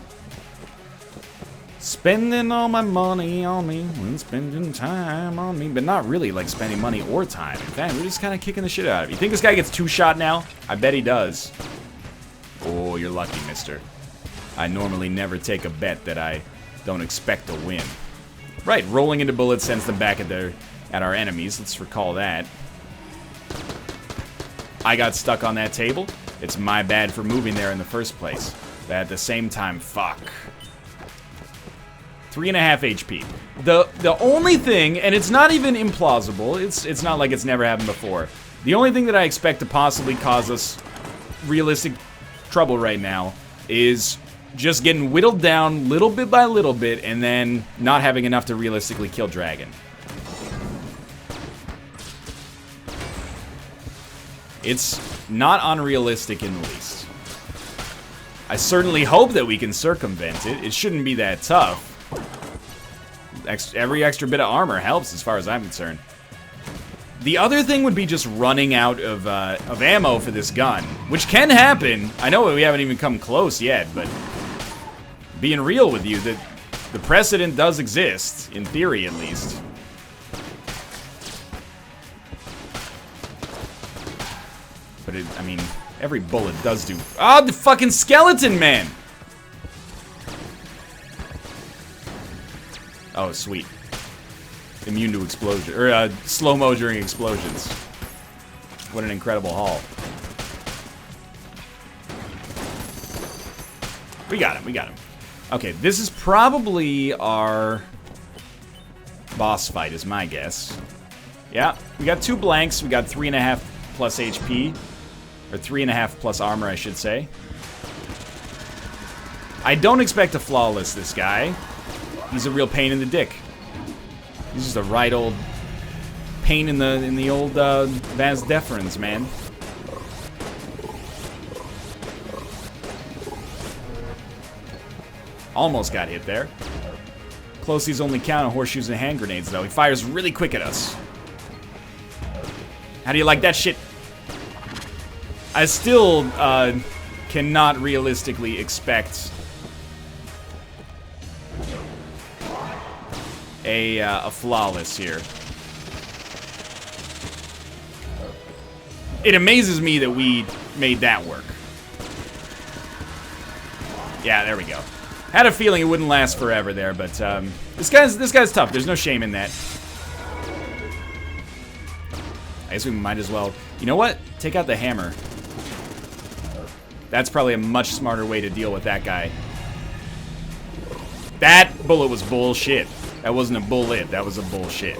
Spending all my money on me and spending time on me. But not really like spending money or time. In fact, we're just kind of kicking the shit out of it. You think this guy gets 2-shot now? I bet he does. Oh, you're lucky, mister. I normally never take a bet that I don't expect to win. Right, rolling into bullets sends them back at our enemies. Let's recall that. I got stuck on that table. It's my bad for moving there in the first place. But at the same time, fuck. 3.5 HP. The only thing, and it's not even implausible, it's not like it's never happened before. The only thing that I expect to possibly cause us realistic trouble right now is just getting whittled down little bit by little bit and then not having enough to realistically kill Dragun. It's not unrealistic in the least. I certainly hope that we can circumvent it. It shouldn't be that tough. Every extra bit of armor helps as far as I'm concerned. The other thing would be just running out of ammo for this gun, which can happen. I know we haven't even come close yet, but being real with you, the precedent does exist, in theory at least. But I mean, every bullet does do... Oh, the fucking skeleton man! Oh, sweet. Immune to explosion, or slow-mo during explosions. What an incredible haul. We got him, we got him. Okay, this is probably our boss fight, is my guess. Yeah, we got 2 blanks, we got 3.5 plus HP. Or 3.5 plus armor, I should say. I don't expect to flawless this guy. He's a real pain in the dick. He's just a right old pain in the old vas deferens, man. Almost got hit there. Closey's only count on horseshoes and hand grenades, though. He fires really quick at us. How do you like that shit? I still cannot realistically expect a flawless here. It amazes me that we made that work. Yeah, there we go. Had a feeling it wouldn't last forever there, but this guy's tough. There's no shame in that. I guess we might as well. You know what? Take out the hammer. That's probably a much smarter way to deal with that guy. That bullet was bullshit. That wasn't a bullet, that was a bullshit.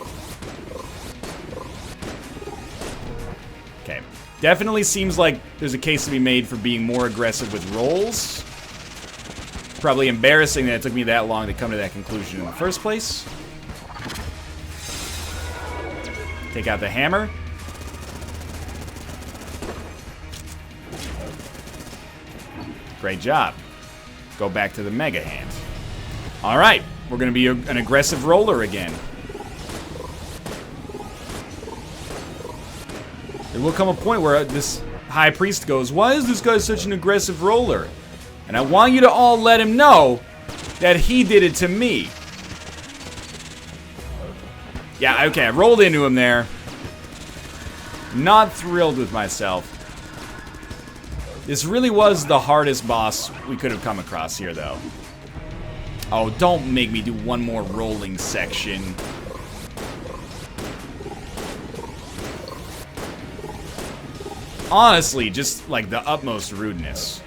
Okay. Definitely seems like there's a case to be made for being more aggressive with rolls. Probably embarrassing that it took me that long to come to that conclusion in the first place. Take out the hammer. Great job. Go back to the mega hand. Alright, we're going to be an aggressive roller again. There will come a point where this high priest goes, why is this guy such an aggressive roller? And I want you to all let him know that he did it to me. Yeah, okay, I rolled into him there. Not thrilled with myself. This really was the hardest boss we could have come across here, though. Oh, don't make me do one more rolling section. Honestly, just like the utmost rudeness.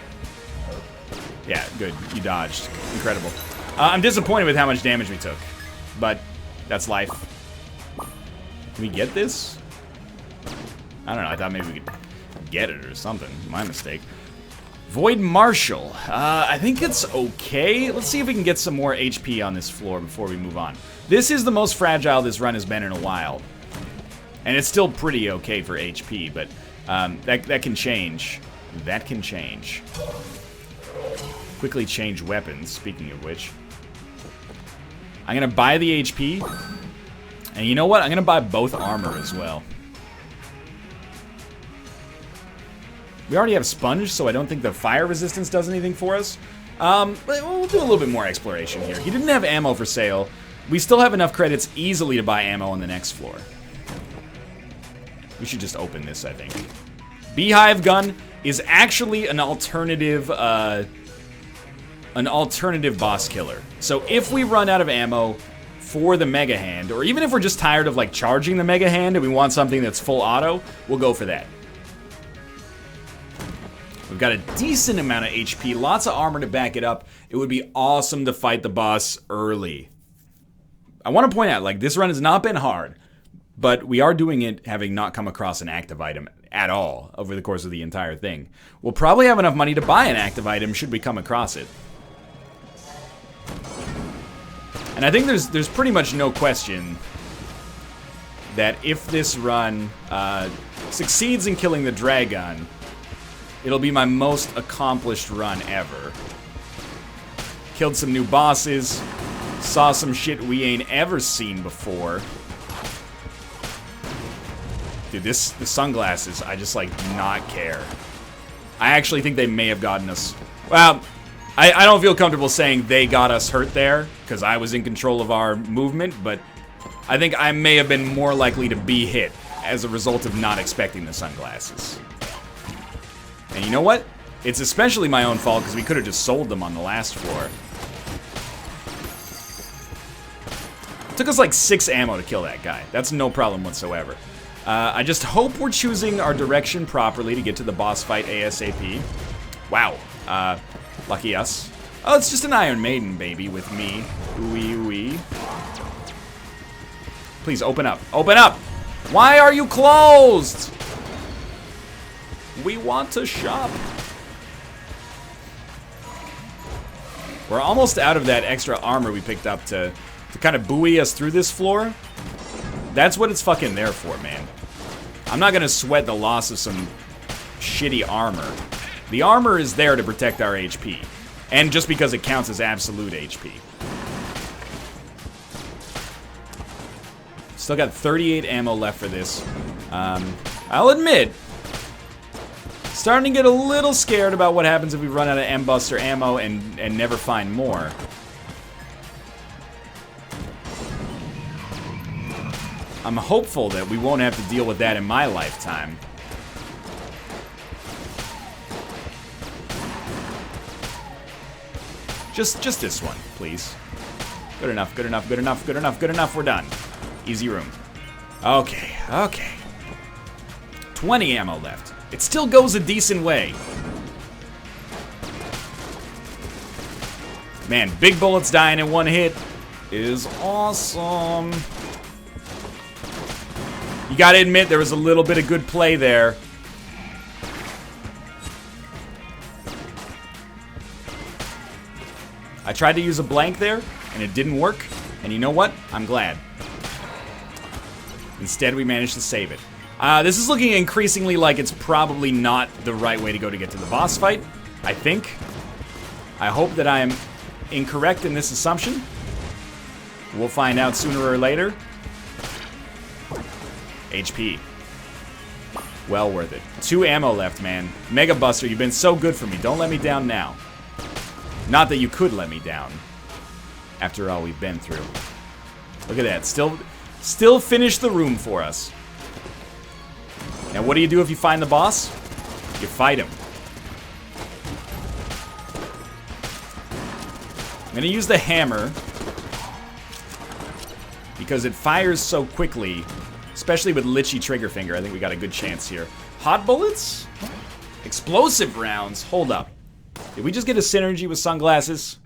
Yeah, good. You dodged. Incredible. I'm disappointed with how much damage we took, but that's life. Can we get this? I don't know. I thought maybe we could get it or something. My mistake. Void Marshal. I think it's okay. Let's see if we can get some more HP on this floor before we move on. This is the most fragile this run has been in a while. And it's still pretty okay for HP, but that can change. That can change. Quickly change weapons, speaking of which. I'm going to buy the HP. And you know what? I'm going to buy both armor as well. We already have Sponge, so I don't think the fire resistance does anything for us. But we'll do a little bit more exploration here. He didn't have ammo for sale. We still have enough credits easily to buy ammo on the next floor. We should just open this, I think. Beehive Gun is actually an alternative boss killer. So if we run out of ammo for the Mega Hand, or even if we're just tired of like charging the Mega Hand and we want something that's full auto, we'll go for that. We've got a decent amount of HP, lots of armor to back it up. It would be awesome to fight the boss early. I want to point out, like, this run has not been hard, but we are doing it having not come across an active item at all over the course of the entire thing. We'll probably have enough money to buy an active item should we come across it. And I think there's pretty much no question that if this run succeeds in killing the Dragun, it'll be my most accomplished run ever. Killed some new bosses, saw some shit we ain't ever seen before. Dude, the sunglasses, I just, like, do not care. I actually think they may have gotten us... Well, I don't feel comfortable saying they got us hurt there, because I was in control of our movement, but I think I may have been more likely to be hit as a result of not expecting the sunglasses. And you know what? It's especially my own fault, because we could have just sold them on the last floor. It took us like 6 ammo to kill that guy. That's no problem whatsoever. I just hope we're choosing our direction properly to get to the boss fight ASAP. Wow. Lucky us. Oh, it's just an Iron Maiden, baby, with me. Ooey, ooey. Please, open up. Open up! Why are you closed? We want to shop. We're almost out of that extra armor we picked up to kind of buoy us through this floor. That's what it's fucking there for, man. I'm not gonna sweat the loss of some shitty armor. The armor is there to protect our HP. And just because it counts as absolute HP. Still got 38 ammo left for this. I'll admit, starting to get a little scared about what happens if we run out of M-Buster ammo and never find more. I'm hopeful that we won't have to deal with that in my lifetime. Just this one, please. Good enough, good enough, good enough, good enough, good enough, we're done. Easy room. Okay, okay. 20 ammo left. It still goes a decent way. Man, big bullets dying in one hit is awesome. You gotta admit, there was a little bit of good play there. I tried to use a blank there, and it didn't work. And you know what? I'm glad. Instead, we managed to save it. This is looking increasingly like it's probably not the right way to go to get to the boss fight, I think. I hope that I am incorrect in this assumption. We'll find out sooner or later. HP. Well worth it. 2 ammo left, man. Mega Buster, you've been so good for me. Don't let me down now. Not that you could let me down. After all we've been through. Look at that. Still finish the room for us. Now, what do you do if you find the boss? You fight him. I'm going to use the hammer because it fires so quickly, especially with Lichy trigger finger. I think we got a good chance here. Hot bullets? Explosive rounds? Hold up. Did we just get a synergy with sunglasses?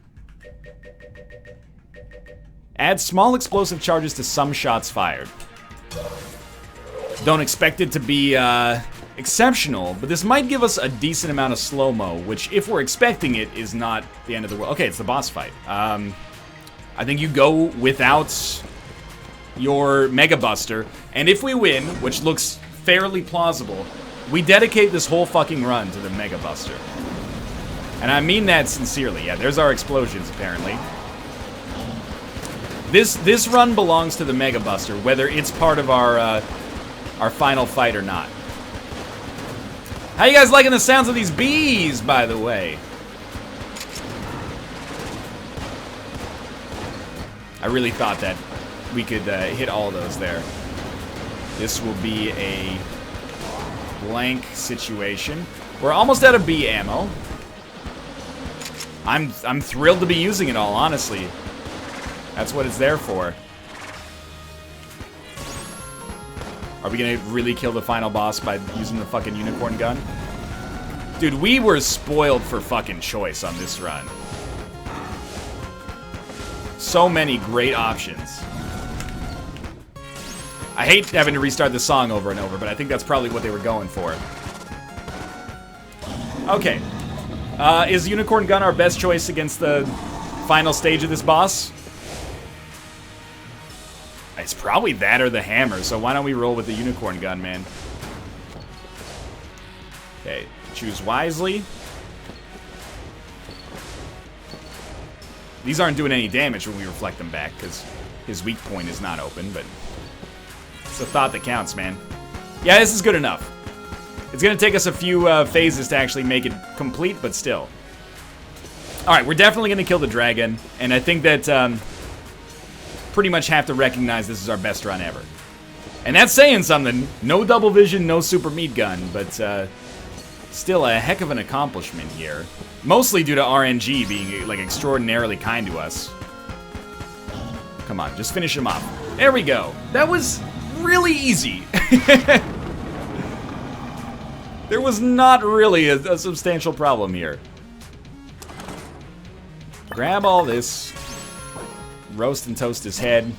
Add small explosive charges to some shots fired. Don't expect it to be exceptional, but this might give us a decent amount of slow-mo, which, if we're expecting it, is not the end of the world. Okay, it's the boss fight. I think you go without your Mega Buster, and if we win, which looks fairly plausible, we dedicate this whole fucking run to the Mega Buster. And I mean that sincerely. Yeah, there's our explosions, apparently. This run belongs to the Mega Buster, whether it's part of our final fight or not. How you guys liking the sounds of these bees, by the way? I really thought that we could hit all those there. This will be a blank situation. We're almost out of bee ammo. I'm thrilled to be using it all, honestly. That's what it's there for. Are we gonna really kill the final boss by using the fucking unicorn gun? Dude, we were spoiled for fucking choice on this run. So many great options. I hate having to restart the song over and over, but I think that's probably what they were going for. Okay. Is unicorn gun our best choice against the final stage of this boss? It's probably that or the hammer, so why don't we roll with the unicorn gun, man? Okay, choose wisely. These aren't doing any damage when we reflect them back, because his weak point is not open, but it's the thought that counts, man. Yeah, this is good enough. It's going to take us a few phases to actually make it complete, but still. Alright, we're definitely going to kill the dragon, and I think that pretty much have to recognize this is our best run ever. And that's saying something. No double vision, no super meat gun, but still a heck of an accomplishment here. Mostly due to RNG being like extraordinarily kind to us. Come on, just finish him off. There we go. That was really easy. There was not really a substantial problem here. Grab all this. Roast and toast his head.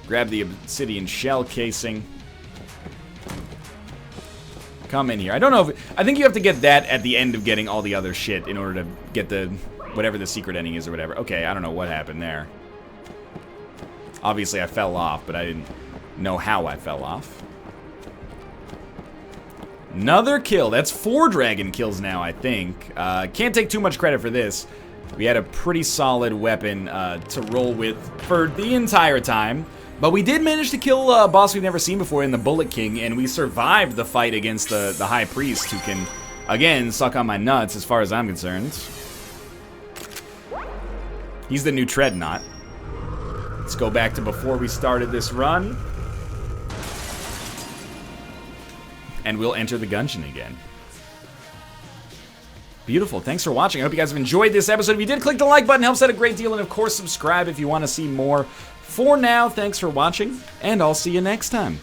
Grab the obsidian shell casing. Come in here. I don't know if... I think you have to get that at the end of getting all the other shit in order to get the... whatever the secret ending is or whatever. Okay, I don't know what happened there. Obviously, I fell off, but I didn't know how I fell off. Another kill. That's 4 dragon kills now, I think. Can't take too much credit for this. We had a pretty solid weapon to roll with for the entire time. But we did manage to kill a boss we've never seen before in the Bullet King, and we survived the fight against the High Priest, who can, again, suck on my nuts as far as I'm concerned. He's the new Treadnought. Let's go back to before we started this run. And we'll enter the Gungeon again. Beautiful. Thanks for watching. I hope you guys have enjoyed this episode. If you did, click the like button. Helps out a great deal. And, of course, subscribe if you want to see more. For now, thanks for watching, and I'll see you next time.